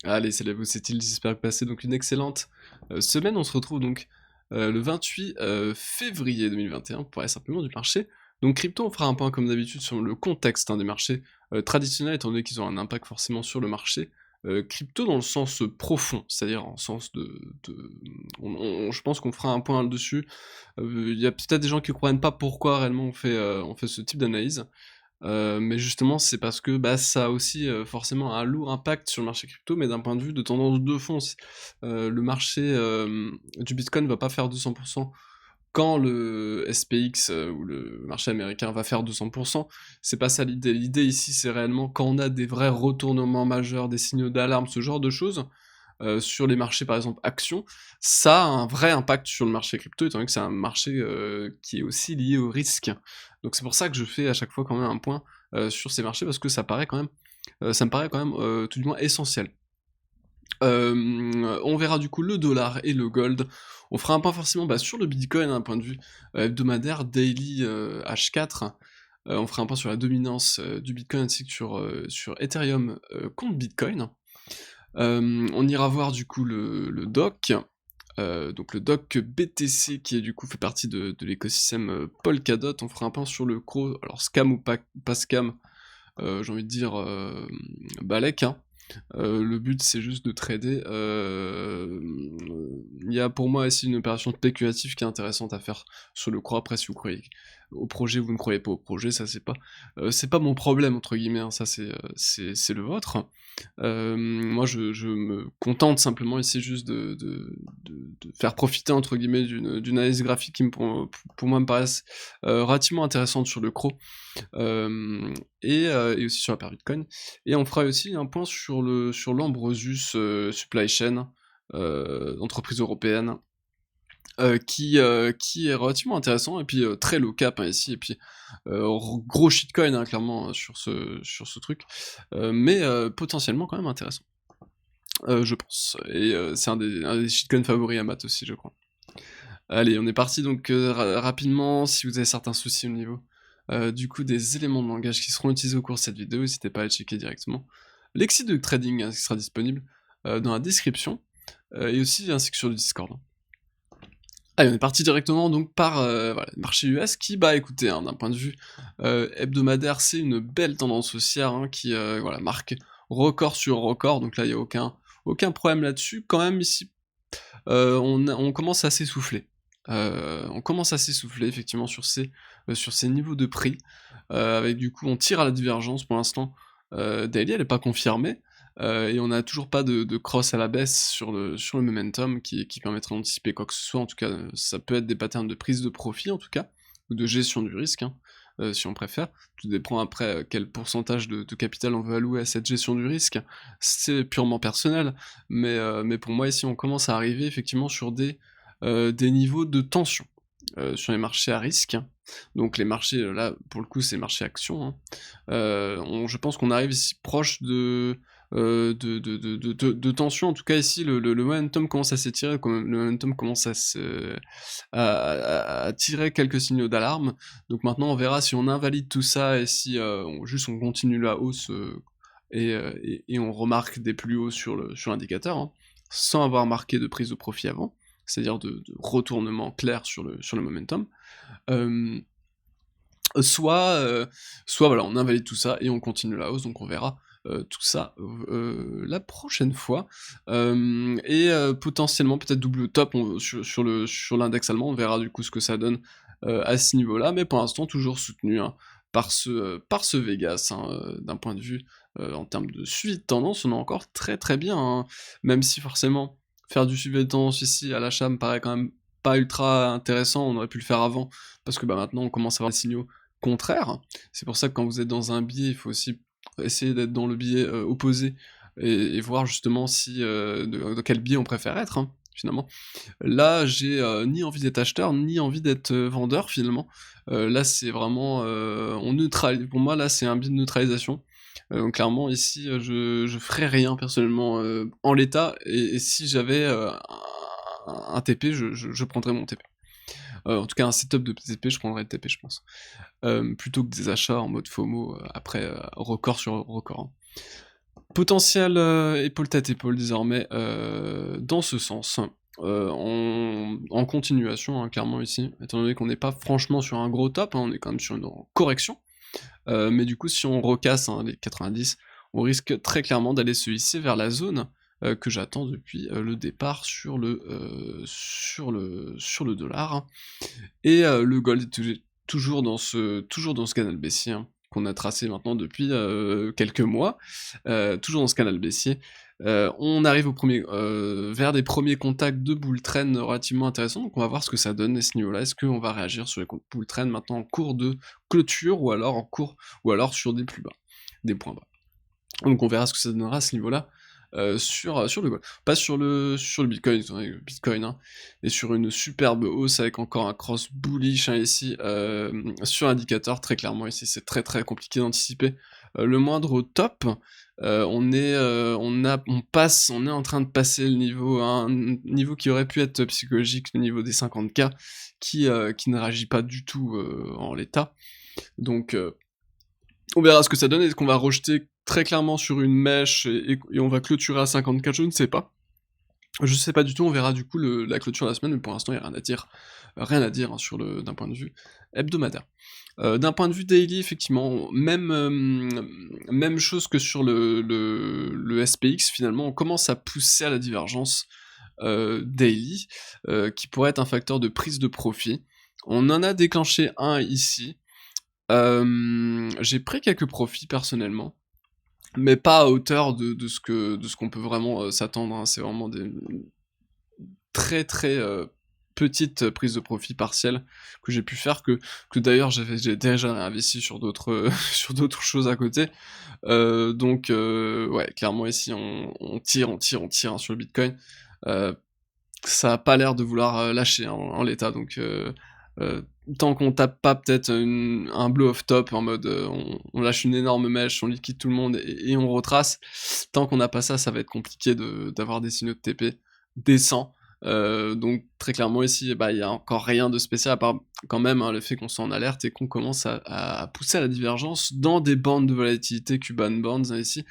Allez, salut à vous, c'est Till, j'espère que vous passez donc une excellente semaine. On se retrouve donc le 28 février 2021 pour parler simplement du marché. Donc crypto, on fera un point comme d'habitude sur le contexte des marchés traditionnels, étant donné qu'ils ont un impact forcément sur le marché. Crypto dans le sens profond, c'est-à-dire en sens je pense qu'on fera un point dessus. Il y a peut-être des gens qui ne comprennent pas pourquoi réellement on fait ce type d'analyse. Mais justement, c'est parce que, bah, ça a aussi, forcément un lourd impact sur le marché crypto, mais d'un point de vue de tendance de fond. Le marché, du bitcoin va pas faire 200 quand le SPX, ou le marché américain va faire 200. C'est pas ça l'idée. L'idée ici, c'est réellement quand on a des vrais retournements majeurs, des signaux d'alarme, ce genre de choses, sur les marchés par exemple actions, ça a un vrai impact sur le marché crypto, étant donné que c'est un marché qui est aussi lié au risque. Donc c'est pour ça que je fais à chaque fois quand même un point sur ces marchés, parce que ça me paraît quand même tout du moins essentiel. On verra du coup le dollar et le gold. On fera un point forcément sur le bitcoin d'un point de vue hebdomadaire, daily H4. On fera un point sur la dominance du bitcoin ainsi que sur Ethereum contre bitcoin. On ira voir du coup le doc, donc le doc BTC qui est du coup fait partie de l'écosystème Polkadot. On fera un point sur le CRO, alors scam ou pas scam, j'ai envie de dire balèque, hein. Le but c'est juste de trader. Il y a pour moi aussi une opération spéculative qui est intéressante à faire sur le CRO. Après, si vous croyez au projet, vous ne croyez pas au projet, ça c'est pas mon problème entre guillemets, hein, ça c'est le vôtre. Moi je me contente simplement ici juste de faire profiter entre guillemets d'une analyse graphique qui pour moi me paraissent relativement intéressante sur le CRO, et aussi sur la paire Bitcoin. Et on fera aussi un point sur l'Ambrosus Supply Chain, entreprise européenne, qui est relativement intéressant, et puis très low cap hein, ici, et puis gros shitcoin hein, clairement sur ce truc, mais potentiellement quand même intéressant, je pense. Et c'est un des shitcoins favoris à Matt aussi, je crois. Allez, on est parti donc rapidement. Si vous avez certains soucis au niveau du coup des éléments de langage qui seront utilisés au cours de cette vidéo, n'hésitez pas à les checker directement. L'exit de trading hein, qui sera disponible dans la description, et aussi ainsi que sur le Discord, hein. Allez, on est parti directement donc par voilà, le marché US qui, bah écoutez, hein, d'un point de vue hebdomadaire, c'est une belle tendance haussière hein, qui voilà, marque record sur record, donc là il n'y a aucun problème là-dessus. Quand même ici, on commence à s'essouffler. On commence à s'essouffler effectivement sur ces niveaux de prix, avec du coup on tire à la divergence pour l'instant. Daily elle est pas confirmée, et on n'a toujours pas de cross à la baisse sur le momentum qui permettrait d'anticiper quoi que ce soit. En tout cas, ça peut être des patterns de prise de profit en tout cas, ou de gestion du risque, hein, si on préfère. Tout dépend après quel pourcentage de capital on veut allouer à cette gestion du risque. C'est purement personnel, mais pour moi ici on commence à arriver effectivement sur des niveaux de tension sur les marchés à risque. Donc les marchés, là, pour le coup, c'est les marchés actions, hein. Je pense qu'on arrive ici proche de tension. En tout cas, ici, le momentum commence à s'étirer, le momentum commence à tirer quelques signaux d'alarme. Donc maintenant, on verra si on invalide tout ça et si juste on continue la hausse, et on remarque des plus hauts sur l'indicateur, hein, sans avoir marqué de prise de profit avant, c'est-à-dire de retournement clair sur le momentum. Euh, soit voilà, on invalide tout ça et on continue la hausse, donc on verra tout ça la prochaine fois. Et potentiellement peut-être double top sur l'index allemand, on verra du coup ce que ça donne à ce niveau-là, mais pour l'instant toujours soutenu hein, par ce Vegas, hein, d'un point de vue en termes de suivi de tendance, on est encore très très bien, hein, même si forcément faire du suivi de tendance ici à l'achat me paraît quand même pas ultra intéressant, on aurait pu le faire avant, parce que bah, maintenant on commence à avoir des signaux contraire. C'est pour ça que quand vous êtes dans un biais, il faut aussi essayer d'être dans le biais opposé et voir justement si de quel biais on préfère être, hein, finalement. Là, j'ai ni envie d'être acheteur, ni envie d'être vendeur, finalement. Là, c'est vraiment... on neutralise. Pour moi, là, c'est un biais de neutralisation. Donc clairement, ici, je ferais rien, personnellement, en l'état, et si j'avais un TP, je prendrais mon TP. En tout cas, un setup de TP, je prendrais le TP, je pense. Plutôt que des achats en mode FOMO après record sur record, hein. Potentiel épaule tête épaule désormais dans ce sens. En continuation, hein, clairement ici, étant donné qu'on n'est pas franchement sur un gros top, hein, on est quand même sur une correction. Mais du coup, si on recasse, hein, les 90, on risque très clairement d'aller se hisser vers la zone que j'attends depuis le départ sur le dollar, hein. Et le gold est toujours dans ce canal baissier, hein, qu'on a tracé maintenant depuis quelques mois, toujours dans ce canal baissier. On arrive vers des premiers contacts de bull trend relativement intéressants, donc on va voir ce que ça donne à ce niveau-là. Est-ce qu'on va réagir sur les bull trend maintenant en cours de clôture ou alors sur des plus bas, des points bas. Donc on verra ce que ça donnera à ce niveau-là sur le gold. Pas sur le Bitcoin, étant donné que le Bitcoin hein, est sur une superbe hausse avec encore un cross bullish hein, ici sur l'indicateur, très clairement ici c'est très très compliqué d'anticiper le moindre top. On est en train de passer le niveau, un niveau qui aurait pu être psychologique, le niveau des 50K, qui ne réagit pas du tout en l'état. Donc on verra ce que ça donne, est-ce qu'on va rejeter très clairement sur une mèche et on va clôturer à 54, je ne sais pas. Je sais pas du tout, on verra du coup la clôture de la semaine, mais pour l'instant il n'y a rien à dire hein, d'un point de vue hebdomadaire. D'un point de vue daily, effectivement, même chose que sur le SPX, finalement, on commence à pousser à la divergence daily, qui pourrait être un facteur de prise de profit. On en a déclenché un ici. J'ai pris quelques profits personnellement, mais pas à hauteur de ce qu'on peut vraiment s'attendre, hein. C'est vraiment des très très petites prises de profit partielles que j'ai pu faire, que d'ailleurs j'ai déjà réinvesti sur d'autres sur d'autres choses à côté. Donc ouais, clairement ici on tire hein, sur le Bitcoin. Ça a pas l'air de vouloir lâcher hein, en l'état, donc euh, tant qu'on tape pas peut-être un blow off top en mode on lâche une énorme mèche, on liquide tout le monde et on retrace, tant qu'on n'a pas ça, ça va être compliqué d'avoir des signaux de TP décents. Donc très clairement ici, bah, il y a encore rien de spécial à part quand même hein, le fait qu'on soit en alerte et qu'on commence à pousser à la divergence dans des bandes de volatilité Cuban Bonds hein, ici.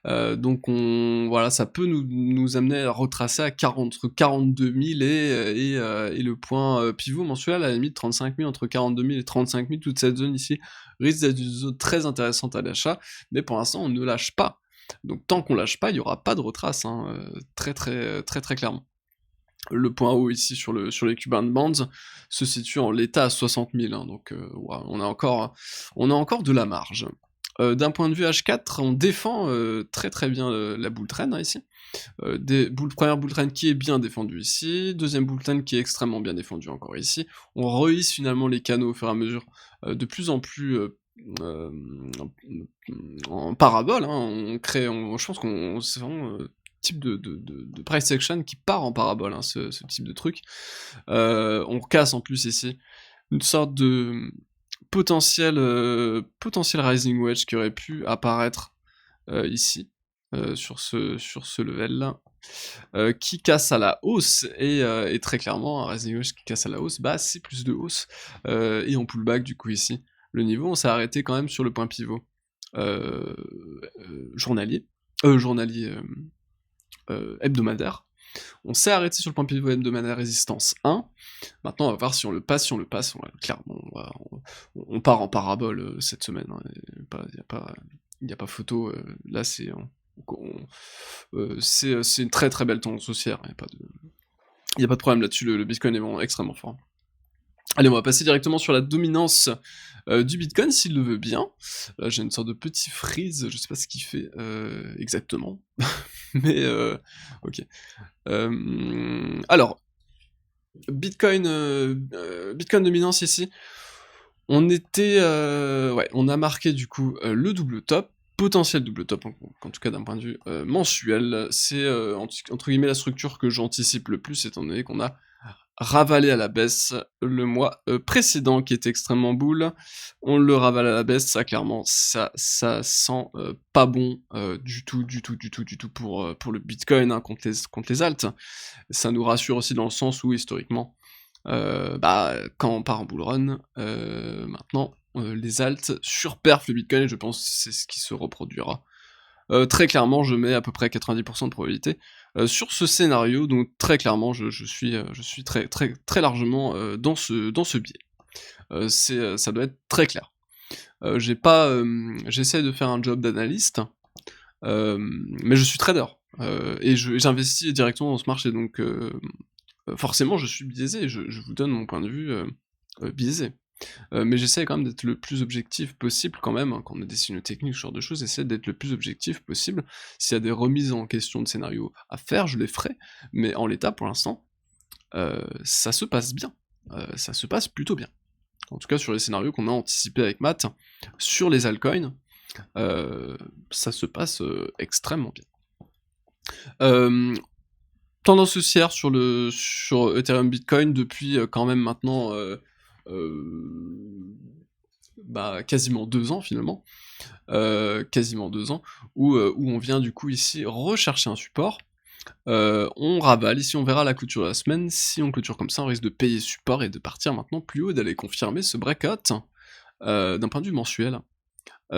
Donc voilà, ça peut nous amener à retracer entre 42 000 et le point pivot mensuel, à la limite 35 000, entre 42 000 et 35 000, toute cette zone ici risque d'être une zone très intéressante à l'achat, mais pour l'instant on ne lâche pas. Donc tant qu'on lâche pas, il n'y aura pas de retrace, hein, très très très très clairement. Le point haut ici sur les Cuban Bonds se situe en l'état à 60 000, hein, donc ouais, on a encore de la marge. D'un point de vue H4, on défend très très bien la bull trend hein, ici. Première bull trend qui est bien défendue ici, deuxième bull trend qui est extrêmement bien défendue encore ici. On rehisse finalement les canaux au fur et à mesure de plus en plus euh, en parabole, hein. Je pense qu'on c'est vraiment type de price action qui part en parabole, hein, ce type de truc. On casse en plus ici une sorte de potentiel rising wedge qui aurait pu apparaître ici, sur ce level-là, qui casse à la hausse, et très clairement, un rising wedge qui casse à la hausse, bah c'est plus de hausse, et on pullback du coup ici. Le niveau, on s'est arrêté quand même sur le point pivot journalier, hebdomadaire. On s'est arrêté sur le point pivot hebdomadaire résistance 1. Maintenant, on va voir si on le passe. Clairement, on part en parabole cette semaine. Il n'y a pas photo. Là, c'est une très très belle tendance haussière. Il n'y a pas de problème là-dessus. Le Bitcoin est vraiment extrêmement fort. Allez, on va passer directement sur la dominance du Bitcoin, s'il le veut bien. Là, j'ai une sorte de petit freeze, je sais pas ce qu'il fait exactement. Mais, ok. Alors, Bitcoin dominance ici. On a marqué du coup le double top, potentiel double top, en tout cas d'un point de vue mensuel. C'est entre guillemets la structure que j'anticipe le plus, étant donné qu'on a ravalé à la baisse le mois précédent qui était extrêmement bull. On le ravale à la baisse, ça clairement ça sent pas bon du tout pour le Bitcoin hein, contre les alts. Ça nous rassure aussi dans le sens où historiquement quand on part en bull run maintenant les alts surperfent le Bitcoin, et je pense que c'est ce qui se reproduira très clairement, je mets à peu près 90% de probabilité sur ce scénario, donc très clairement, je suis très, très, très largement dans ce biais. Ça doit être très clair. J'ai pas, j'essaie de faire un job d'analyste, mais je suis trader, et j'investis directement dans ce marché, donc forcément je suis biaisé, je vous donne mon point de vue biaisé. Mais j'essaie quand même d'être le plus objectif possible quand même, hein, quand on a des signaux techniques, ce genre de choses, j'essaie d'être le plus objectif possible. S'il y a des remises en question de scénario à faire, je les ferai, mais en l'état, pour l'instant, ça se passe bien. Ça se passe plutôt bien. En tout cas sur les scénarios qu'on a anticipés avec Matt, sur les altcoins, ça se passe extrêmement bien. Tendance haussière sur Ethereum Bitcoin depuis quand même maintenant quasiment 2 ans finalement, quasiment 2 ans, où on vient du coup ici rechercher un support, on ravale, ici on verra la clôture de la semaine, si on clôture comme ça on risque de payer support et de partir maintenant plus haut, d'aller confirmer ce breakout, d'un point de vue mensuel,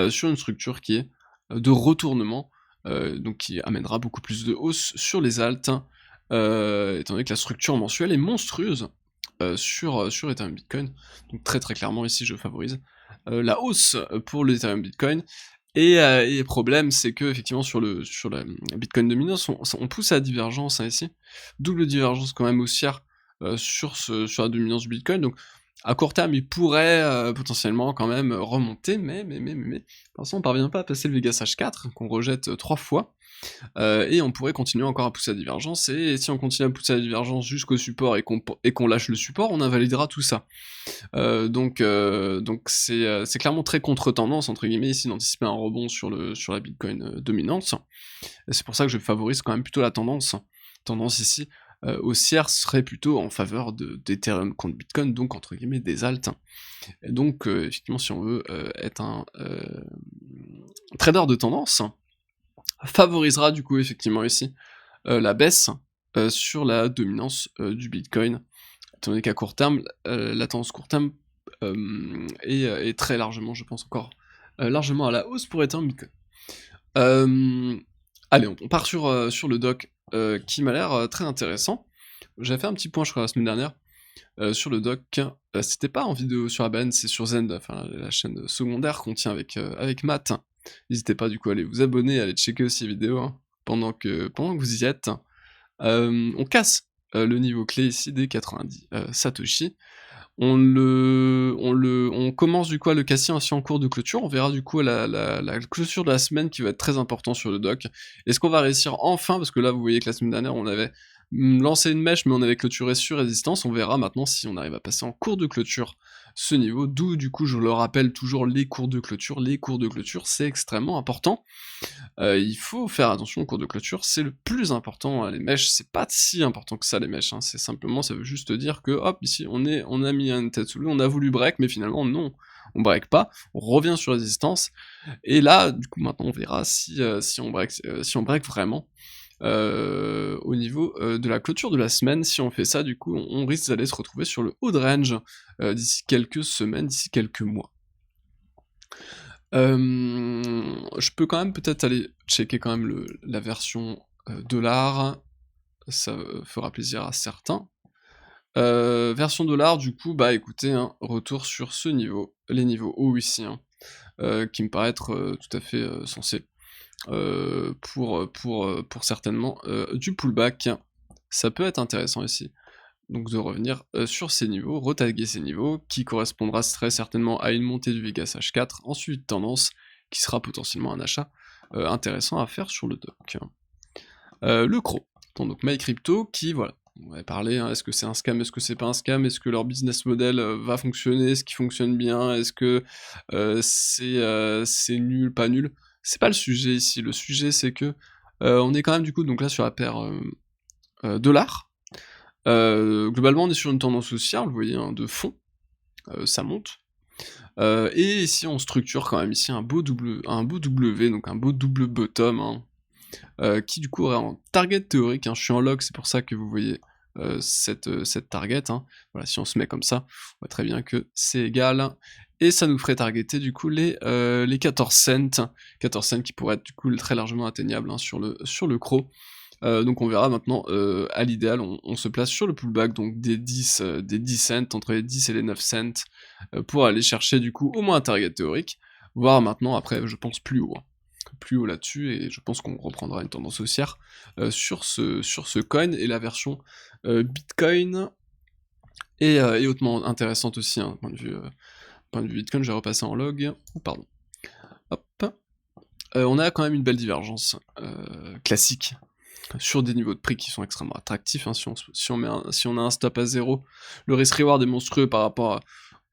sur une structure qui est de retournement, donc qui amènera beaucoup plus de hausse sur les alts, étant donné que la structure mensuelle est monstrueuse sur Ethereum Bitcoin. Donc très très clairement ici je favorise la hausse pour l'Ethereum Bitcoin. Et le problème, c'est que effectivement sur la Bitcoin dominance, on pousse à la divergence hein, ici. Double divergence quand même haussière sur la dominance du Bitcoin. Donc à court terme, il pourrait potentiellement quand même remonter, mais pour l'instant on parvient pas à passer le Vegas H4, qu'on rejette 3 fois. Et on pourrait continuer encore à pousser la divergence, et si on continue à pousser la divergence jusqu'au support et qu'on lâche le support, on invalidera tout ça. Donc c'est clairement très contre-tendance, entre guillemets, ici d'anticiper un rebond sur la Bitcoin dominante. Et c'est pour ça que je favorise quand même plutôt la tendance. Tendance ici haussière serait plutôt en faveur d'Ethereum contre Bitcoin, donc entre guillemets des alts. Et donc effectivement si on veut être un trader de tendance, favorisera du coup effectivement ici la baisse sur la dominance du Bitcoin, étant donné qu'à court terme, la tendance court terme est très largement, je pense encore, largement à la hausse pour Ethereum Bitcoin. Allez, on part sur le doc qui m'a l'air très intéressant. J'avais fait un petit point, je crois, la semaine dernière, sur le doc. C'était pas en vidéo sur ABN, c'est sur Zend, enfin la chaîne secondaire qu'on tient avec Matt. N'hésitez pas du coup à aller vous abonner, à aller checker aussi les vidéos hein, pendant que vous y êtes. On casse le niveau clé ici des 90 Satoshi. On commence du coup à le casser ainsi en cours de clôture. On verra du coup la clôture de la semaine qui va être très important sur le doc. Est-ce qu'on va réussir enfin, parce que là vous voyez que la semaine dernière on avait lancé une mèche mais on avait clôturé sur résistance, on verra maintenant si on arrive à passer en cours de clôture ce niveau, d'où du coup je le rappelle toujours les cours de clôture c'est extrêmement important. Il faut faire attention aux cours de clôture, c'est le plus important, les mèches, c'est pas si important que ça les mèches, hein, c'est simplement, ça veut juste dire que, hop, ici, on a mis une tête sous l'eau, on a voulu break, mais finalement, non, on break pas, on revient sur résistance, et là, du coup, maintenant, on verra si on break vraiment, au niveau de la clôture de la semaine. Si on fait ça, du coup, on risque d'aller se retrouver sur le haut de range d'ici quelques semaines, d'ici quelques mois. Je peux quand même peut-être aller checker quand même la version dollar, ça fera plaisir à certains. Version dollar, du coup, bah écoutez, hein, retour sur ce niveau, les niveaux hauts ici, hein, qui me paraît être tout à fait sensé. Pour certainement du pullback, ça peut être intéressant ici. Donc de revenir sur ces niveaux, retaguer ces niveaux, qui correspondra très certainement à une montée du Vegas H4, ensuite tendance, qui sera potentiellement un achat intéressant à faire sur le doc. Le CRO, donc MyCrypto, qui, voilà, on va parler, hein, est-ce que c'est un scam, est-ce que c'est pas un scam, est-ce que leur business model va fonctionner, est-ce qu'il fonctionne bien, est-ce que c'est nul, pas nul, c'est pas le sujet ici, le sujet c'est que on est quand même du coup donc là sur la paire dollar. Globalement, on est sur une tendance haussière, vous voyez, hein, de fond, ça monte. Et ici, on structure quand même ici un beau W, donc un beau double bottom, hein, qui du coup aurait un target théorique, hein, je suis en log, c'est pour ça que vous voyez cette target, hein. Voilà, si on se met comme ça, on voit très bien que c'est égal, et ça nous ferait targeter du coup les 14 cents. 14 cents qui pourraient être du coup très largement atteignables hein, sur le CRO. Donc on verra maintenant, à l'idéal, on se place sur le pullback, donc des 10 cents, entre les 10 et les 9 cents, pour aller chercher du coup au moins un target théorique, voire maintenant après je pense plus haut. Plus haut là-dessus, et je pense qu'on reprendra une tendance haussière sur ce coin, et la version Bitcoin est hautement intéressante aussi, hein, point de vue Bitcoin. Je vais repasser en log, pardon. Hop. On a quand même une belle divergence classique sur des niveaux de prix qui sont extrêmement attractifs, hein. Si on a un stop à 0, le risk-reward est monstrueux par rapport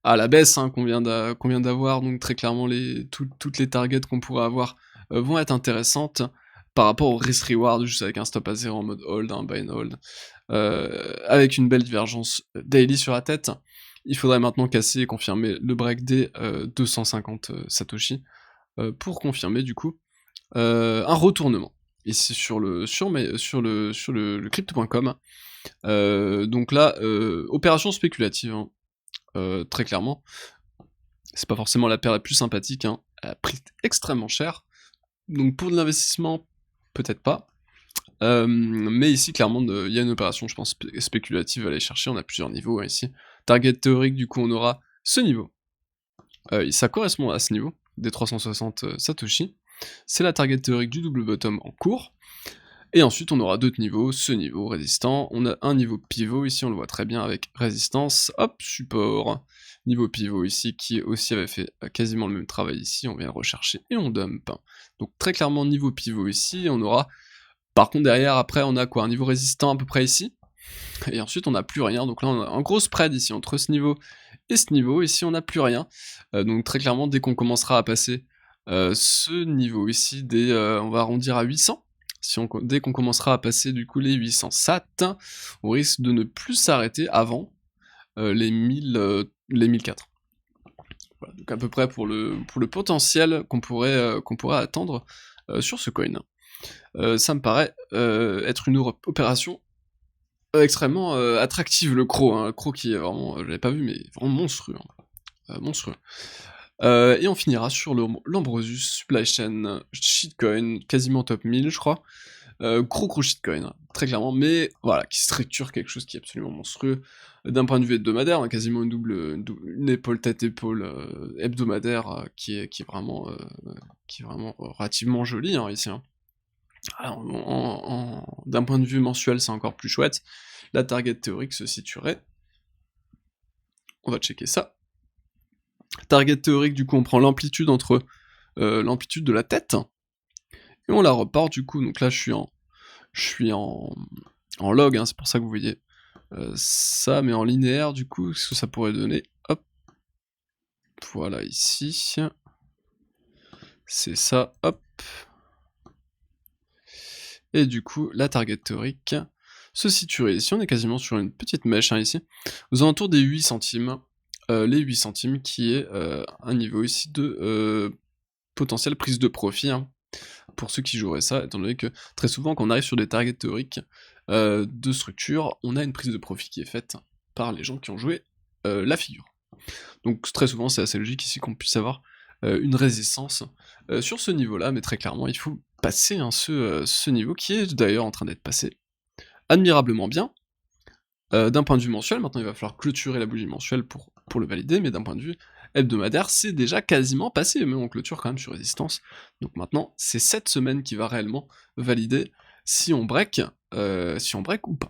à la baisse hein, qu'on vient d'avoir, donc très clairement toutes les targets qu'on pourrait avoir vont être intéressantes par rapport au risk-reward, juste avec un stop à 0 en mode hold, un buy and hold, avec une belle divergence daily sur la tête. Il faudrait maintenant casser et confirmer le break des 250 Satoshi pour confirmer du coup un retournement ici sur le crypto.com. Donc là, opération spéculative, hein, très clairement. C'est pas forcément la paire la plus sympathique, hein. Elle a pris extrêmement cher. Donc pour de l'investissement, peut-être pas. Mais ici, clairement, il y a une opération, je pense, spéculative à aller chercher. On a plusieurs niveaux hein, ici. Target théorique, du coup, on aura ce niveau. Ça correspond à ce niveau, des 360 Satoshi. C'est la target théorique du double bottom en cours. Et ensuite, on aura d'autres niveaux, ce niveau résistant. On a un niveau pivot ici, on le voit très bien avec résistance. Hop, support. Niveau pivot ici, qui aussi avait fait quasiment le même travail ici. On vient le rechercher et on dump. Donc très clairement, niveau pivot ici, on aura... Par contre, derrière, après, on a quoi? Un niveau résistant à peu près ici. Et ensuite, on n'a plus rien. Donc là, on a un gros spread ici, entre ce niveau et ce niveau. Ici, on n'a plus rien. Donc très clairement, dès qu'on commencera à passer ce niveau ici, on va arrondir à 800. Dès qu'on commencera à passer du coup les 800 sat, on risque de ne plus s'arrêter avant les 1004. Voilà, donc à peu près pour le potentiel qu'on pourrait attendre sur ce coin. Ça me paraît être une opération extrêmement attractive, le CRO, hein, le CRO qui est vraiment, je l'avais pas vu, mais vraiment monstrueux. Hein, monstrueux. Et on finira sur l'Ambrosius Supply Chain Shitcoin, quasiment top 1000, je crois. Gros shitcoin, hein, très clairement, mais voilà, qui structure quelque chose qui est absolument monstrueux. D'un point de vue hebdomadaire, hein, quasiment une épaule tête-épaule hebdomadaire qui est vraiment relativement jolie hein, ici. Hein. Alors, d'un point de vue mensuel, c'est encore plus chouette. La target théorique se situerait... On va checker ça. Target théorique, du coup, on prend l'amplitude entre l'amplitude de la tête, et on la reporte, du coup, donc là, je suis en log, hein, c'est pour ça que vous voyez ça, mais en linéaire, du coup, ce que ça pourrait donner, hop, voilà, ici, c'est ça, hop, et du coup, la target théorique se situerait ici, on est quasiment sur une petite mèche, hein, ici, aux alentours des 8 centimes, les 8 centimes qui est un niveau ici de potentielle prise de profit, hein, pour ceux qui joueraient ça, étant donné que très souvent quand on arrive sur des targets théoriques de structure, on a une prise de profit qui est faite par les gens qui ont joué la figure. Donc très souvent c'est assez logique ici qu'on puisse avoir une résistance sur ce niveau-là, mais très clairement il faut passer hein, ce niveau qui est d'ailleurs en train d'être passé admirablement bien. D'un point de vue mensuel, maintenant il va falloir clôturer la bougie mensuelle pour le valider, mais d'un point de vue hebdomadaire, c'est déjà quasiment passé, mais on clôture quand même sur résistance. Donc maintenant, c'est cette semaine qui va réellement valider si on break ou pas.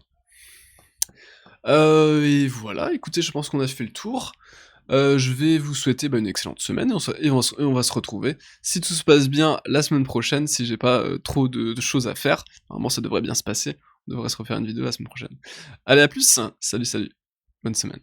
Et voilà, écoutez, je pense qu'on a fait le tour. Je vais vous souhaiter une excellente semaine, et on va se retrouver, si tout se passe bien, la semaine prochaine, si j'ai pas trop de choses à faire. Normalement, ça devrait bien se passer. On devrait se refaire une vidéo la semaine prochaine. Allez, à plus, salut, bonne semaine.